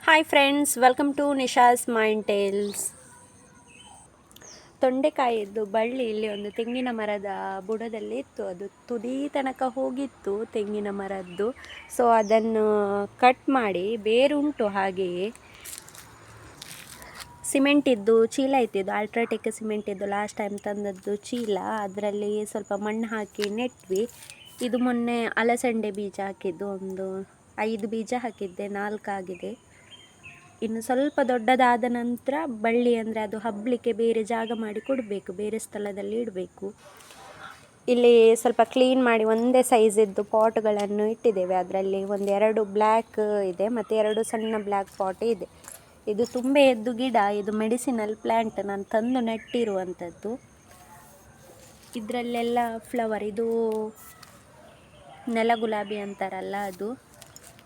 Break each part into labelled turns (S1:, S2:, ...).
S1: Hi friends, welcome to Nisha's mind tales. ತೊಂಡೆಕಾಯಿದ್ದು ಬಳ್ಳಿ ಇಲ್ಲಿ ಒಂದು ತೆಂಗಿನ ಮರದ ಬುಡದಲ್ಲಿ ಇತ್ತು. ಅದು ತುದಿ ತನಕ ಹೋಗಿತ್ತು ತೆಂಗಿನ ಮರದ್ದು. ಸೊ ಅದನ್ನು ಕಟ್ ಮಾಡಿ ಬೇರುಂಟು ಹಾಗೆಯೇ. ಸಿಮೆಂಟ್ ಇದ್ದು ಚೀಲ ಇತ್ತಿದ್ದು, ಅಲ್ಟ್ರಾಟೆಕ್ ಸಿಮೆಂಟ್ ಇದ್ದು ಲಾಸ್ಟ್ ಟೈಮ್ ತಂದದ್ದು ಚೀಲ. ಅದರಲ್ಲಿ ಸ್ವಲ್ಪ ಮಣ್ಣು ಹಾಕಿ ನೆಟ್ವಿ. ಇದು ಮೊನ್ನೆ ಅಲಸಂಡೆ ಬೀಜ ಹಾಕಿದ್ದು, ಒಂದು 5 ಬೀಜ ಹಾಕಿದ್ದೆ, 4 ಆಗಿದೆ. ಇನ್ನು ಸ್ವಲ್ಪ ದೊಡ್ಡದಾದ ನಂತರ ಬಳ್ಳಿ ಅಂದರೆ ಅದು ಹಬ್ಬಲಿಕ್ಕೆ ಬೇರೆ ಜಾಗ ಮಾಡಿ ಕೊಡಬೇಕು, ಬೇರೆ ಸ್ಥಳದಲ್ಲಿ ಇಡಬೇಕು. ಇಲ್ಲಿ ಸ್ವಲ್ಪ ಕ್ಲೀನ್ ಮಾಡಿ ಒಂದೇ ಸೈಜಿದ್ದು ಪಾಟ್ಗಳನ್ನು ಇಟ್ಟಿದ್ದೇವೆ. ಅದರಲ್ಲಿ 2 ಬ್ಲ್ಯಾಕ್ ಇದೆ ಮತ್ತು 2 ಸಣ್ಣ ಬ್ಲ್ಯಾಕ್ ಪಾಟ್ ಇದೆ. ಇದು ತುಂಬೆ ಎದ್ದು ಗಿಡ, ಇದು ಮೆಡಿಸಿನಲ್ ಪ್ಲ್ಯಾಂಟ್, ನಾನು ತಂದು ನೆಟ್ಟಿರುವಂಥದ್ದು. ಇದರಲ್ಲೆಲ್ಲ ಫ್ಲವರ್, ಇದು ನೆಲ ಗುಲಾಬಿ ಅಂತಾರಲ್ಲ ಅದು.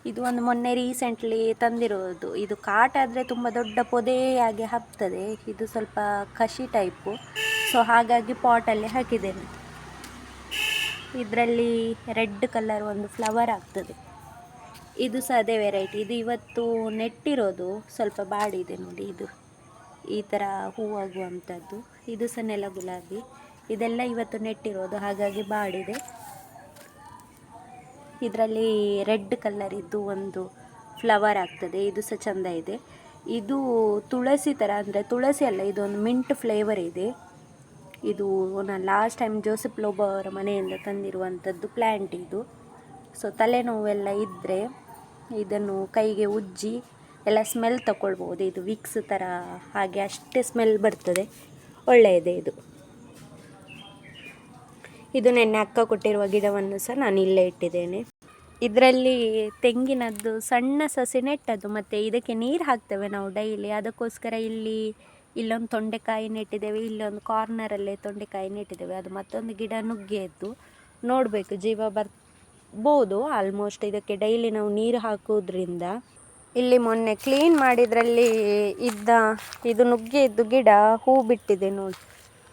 S1: ಇದು ಒಂದು ಮೊನ್ನೆ ರೀಸೆಂಟ್ಲಿ ತಂದಿರೋದು. ಇದು ಕಾಟ ಆದರೆ ತುಂಬ ದೊಡ್ಡ ಪೊದೆಯಾಗಿ ಹಬ್ತದೆ. ಇದು ಸ್ವಲ್ಪ ಕಷಿ ಟೈಪು, ಸೊ ಹಾಗಾಗಿ ಪಾಟಲ್ಲಿ ಹಾಕಿದ್ದೇನೆ. ಇದರಲ್ಲಿ ರೆಡ್ ಕಲರ್ ಒಂದು ಫ್ಲವರ್ ಆಗ್ತದೆ. ಇದು ಸಹ ಅದೇ ವೆರೈಟಿ. ಇದು ಇವತ್ತು ನೆಟ್ಟಿರೋದು, ಸ್ವಲ್ಪ ಬಾಡಿದೆ ನೋಡಿ. ಇದು ಈ ಥರ ಹೂವಾಗುವಂಥದ್ದು. ಇದು ಸಹ ನೆಲ ಗುಲಾಬಿ. ಇದೆಲ್ಲ ಇವತ್ತು ನೆಟ್ಟಿರೋದು, ಹಾಗಾಗಿ ಬಾಡಿದೆ. ಇದರಲ್ಲಿ ರೆಡ್ ಕಲರ್ ಇದ್ದು ಒಂದು ಫ್ಲವರ್ ಆಗ್ತದೆ. ಇದು ಸಹ ಚೆಂದ ಇದೆ. ಇದು ತುಳಸಿ ಥರ, ಅಂದರೆ ತುಳಸಿ ಅಲ್ಲ, ಇದೊಂದು ಮಿಂಟ್ ಫ್ಲೇವರ್ ಇದೆ. ಇದು ನಾನು ಲಾಸ್ಟ್ ಟೈಮ್ ಜೋಸೆಫ್ ಲೋಬೋ ಅವರ ಮನೆಯಿಂದ ತಂದಿರುವಂಥದ್ದು ಪ್ಲ್ಯಾಂಟ್ ಇದು. ಸೊ ತಲೆನೋವೆಲ್ಲ ಇದ್ದರೆ ಇದನ್ನು ಕೈಗೆ ಉಜ್ಜಿ ಎಲ್ಲ ಸ್ಮೆಲ್ ತಗೊಳ್ಬೋದು. ಇದು ವಿಕ್ಸ್ ಥರ ಹಾಗೆ ಅಷ್ಟೇ ಸ್ಮೆಲ್ ಬರ್ತದೆ, ಒಳ್ಳೆಯದೇ ಇದು. ಇದು ನೆನ್ನೆ ಅಕ್ಕ ಕೊಟ್ಟಿರುವ ಗಿಡವನ್ನು ಸಹ ನಾನು ಇಲ್ಲೇ ಇಟ್ಟಿದ್ದೇನೆ. ಇದರಲ್ಲಿ ತೆಂಗಿನದ್ದು ಸಣ್ಣ ಸಸಿ ನೆಟ್ಟದ್ದು, ಮತ್ತು ಇದಕ್ಕೆ ನೀರು ಹಾಕ್ತೇವೆ ನಾವು ಡೈಲಿ. ಅದಕ್ಕೋಸ್ಕರ ಇಲ್ಲೊಂದು ತೊಂಡೆಕಾಯಿ ನೆಟ್ಟಿದ್ದೇವೆ, ಇಲ್ಲೊಂದು ಕಾರ್ನರಲ್ಲೇ ತೊಂಡೆಕಾಯಿ ನೆಟ್ಟಿದ್ದೇವೆ. ಅದು ಮತ್ತೊಂದು ಗಿಡ ನುಗ್ಗೆದ್ದು ನೋಡಬೇಕು, ಜೀವ ಬರ್ಬೋದು ಆಲ್ಮೋಸ್ಟ್. ಇದಕ್ಕೆ ಡೈಲಿ ನಾವು ನೀರು ಹಾಕೋದ್ರಿಂದ. ಇಲ್ಲಿ ಮೊನ್ನೆ ಕ್ಲೀನ್ ಮಾಡಿದ್ರಲ್ಲಿ ಇದು ನುಗ್ಗೆ ಇದ್ದು ಗಿಡ ಹೂ ಬಿಟ್ಟಿದೆ ನೋಡಿ.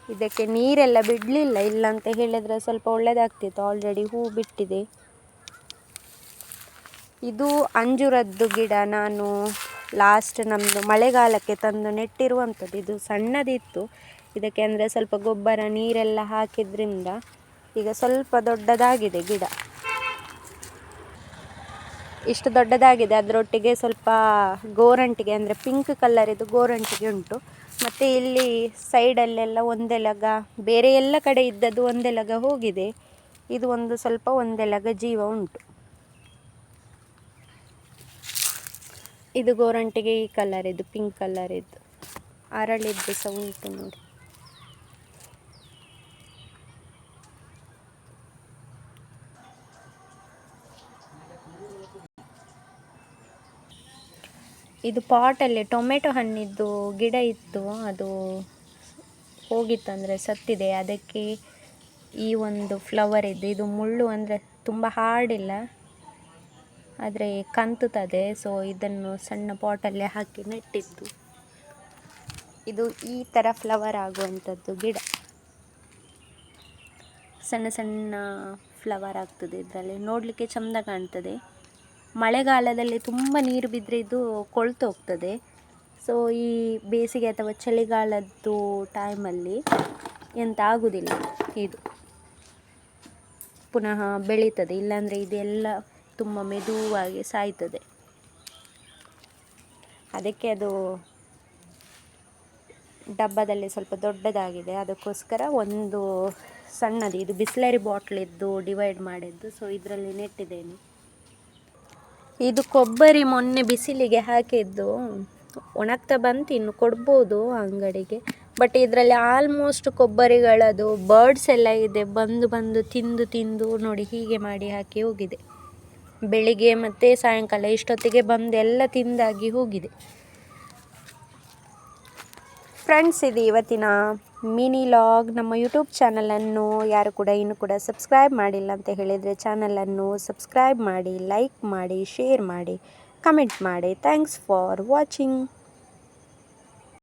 S1: ಇದಕ್ಕೆ ನೀರೆಲ್ಲ ಬಿಡಲಿಲ್ಲ, ಇಲ್ಲಂತ ಹೇಳಿದರೆ ಸ್ವಲ್ಪ ಒಳ್ಳೆಯದಾಗ್ತಿತ್ತು. ಆಲ್ರೆಡಿ ಹೂ ಬಿಟ್ಟಿದೆ. ಇದು ಅಂಜೂರದ್ದು ಗಿಡ, ನಾನು ಲಾಸ್ಟ್ ನಮ್ಮದು ಮಳೆಗಾಲಕ್ಕೆ ತಂದು ನೆಟ್ಟಿರುವಂಥದ್ದು. ಇದು ಸಣ್ಣದಿತ್ತು. ಇದಕ್ಕೆ ಅಂದರೆ ಸ್ವಲ್ಪ ಗೊಬ್ಬರ ನೀರೆಲ್ಲ ಹಾಕಿದ್ರಿಂದ ಈಗ ಸ್ವಲ್ಪ ದೊಡ್ಡದಾಗಿದೆ ಗಿಡ. ಇಷ್ಟು ದೊಡ್ಡದಾಗಿದೆ. ಅದರೊಟ್ಟಿಗೆ ಸ್ವಲ್ಪ ಗೋರಂಟಿಗೆ, ಅಂದರೆ ಪಿಂಕ್ ಕಲರ್ ಇದು ಗೋರಂಟಿಗೆ ಉಂಟು. ಮತ್ತು ಇಲ್ಲಿ ಸೈಡಲ್ಲೆಲ್ಲ ಒಂದೆಲಗ, ಬೇರೆ ಎಲ್ಲ ಕಡೆ ಇದ್ದದ್ದು ಒಂದೆಲಗ ಹೋಗಿದೆ. ಇದು ಒಂದು ಸ್ವಲ್ಪ ಒಂದೆಲಗ ಜೀವ ಉಂಟು. ಇದು ಗೋರಂಟಿಗೆ ಈ ಕಲರ್, ಇದು ಪಿಂಕ್ ಕಲರ್ ಇದ್ದು ಅರಳಿದ್ದು ಸಹ ಉಂಟು ನೋಡಿ. ಇದು ಪಾಟಲ್ಲಿ ಟೊಮೆಟೊ ಹಣ್ಣಿದ್ದು ಗಿಡ ಇತ್ತು, ಅದು ಹೋಗಿತ್ತು, ಅಂದರೆ ಸತ್ತಿದೆ. ಅದಕ್ಕೆ ಈ ಒಂದು ಫ್ಲವರ್ ಇದೆ. ಇದು ಮುಳ್ಳು, ಅಂದರೆ ತುಂಬ ಹಾರ್ಡಿಲ್ಲ, ಆದರೆ ಕಂತುತ್ತದೆ. ಸೊ ಇದನ್ನು ಸಣ್ಣ ಪಾಟಲ್ಲೇ ಹಾಕಿ ನೆಟ್ಟಿದ್ದು. ಇದು ಈ ಥರ ಫ್ಲವರ್ ಆಗುವಂಥದ್ದು ಗಿಡ, ಸಣ್ಣ ಸಣ್ಣ ಫ್ಲವರ್ ಆಗ್ತದೆ. ಇದರಲ್ಲಿ ನೋಡಲಿಕ್ಕೆ ಚೆಂದ ಕಾಣ್ತದೆ. ಮಳೆಗಾಲದಲ್ಲಿ ತುಂಬ ನೀರು ಬಿದ್ದರೆ ಇದು ಕೊಳ್ತು ಹೋಗ್ತದೆ. ಸೊ ಈ ಬೇಸಿಗೆ ಅಥವಾ ಚಳಿಗಾಲದ್ದು ಟೈಮಲ್ಲಿ ಎಂತ ಆಗುವುದಿಲ್ಲ, ಇದು ಪುನಃ ಬೆಳೀತದೆ. ಇಲ್ಲಾಂದರೆ ಇದೆಲ್ಲ ತುಂಬ ಮೆದುವಾಗಿ ಸಾಯ್ತದೆ. ಅದಕ್ಕೆ ಅದು ಡಬ್ಬದಲ್ಲಿ ಸ್ವಲ್ಪ ದೊಡ್ಡದಾಗಿದೆ, ಅದಕ್ಕೋಸ್ಕರ ಒಂದು ಸಣ್ಣದು, ಇದು ಬಿಸ್ಲರಿ ಬಾಟ್ಲಿದ್ದು ಡಿವೈಡ್ ಮಾಡಿದ್ದು. ಸೊ ಇದರಲ್ಲಿ ನೆಟ್ಟಿದ್ದೇನೆ. ಇದು ಕೊಬ್ಬರಿ ಮೊನ್ನೆ ಬಿಸಿಲಿಗೆ ಹಾಕಿದ್ದು, ಒಣಗ್ತಾ ಬಂತು, ಇನ್ನು ಕೊಡ್ಬೋದು ಅಂಗಡಿಗೆ. ಬಟ್ ಇದರಲ್ಲಿ ಆಲ್ಮೋಸ್ಟ್ ಕೊಬ್ಬರಿಗಳದು ಬರ್ಡ್ಸ್ ಎಲ್ಲ ಇದೆ, ಬಂದು ತಿಂದು ನೋಡಿ ಹೀಗೆ ಮಾಡಿ ಹಾಕಿ ಹೋಗಿದೆ. ಬೆಳಿಗ್ಗೆ ಮತ್ತು ಸಾಯಂಕಾಲ ಇಷ್ಟೊತ್ತಿಗೆ ಬಂದು ಎಲ್ಲ ತಿಂದಾಗಿ ಹೋಗಿದೆ. ಫ್ರೆಂಡ್ಸ್, ಇದು ಇವತ್ತಿನ ಮಿನಿ ಲಾಗ್. ನಮ್ಮ ಯೂಟ್ಯೂಬ್ ಚಾನಲನ್ನು ಯಾರು ಕೂಡ ಇನ್ನೂ ಕೂಡ ಸಬ್ಸ್ಕ್ರೈಬ್ ಮಾಡಿಲ್ಲ ಅಂತ ಹೇಳಿದರೆ ಚಾನಲನ್ನು ಸಬ್ಸ್ಕ್ರೈಬ್ ಮಾಡಿ, ಲೈಕ್ ಮಾಡಿ, ಶೇರ್ ಮಾಡಿ, ಕಮೆಂಟ್ ಮಾಡಿ. Thanks for watching.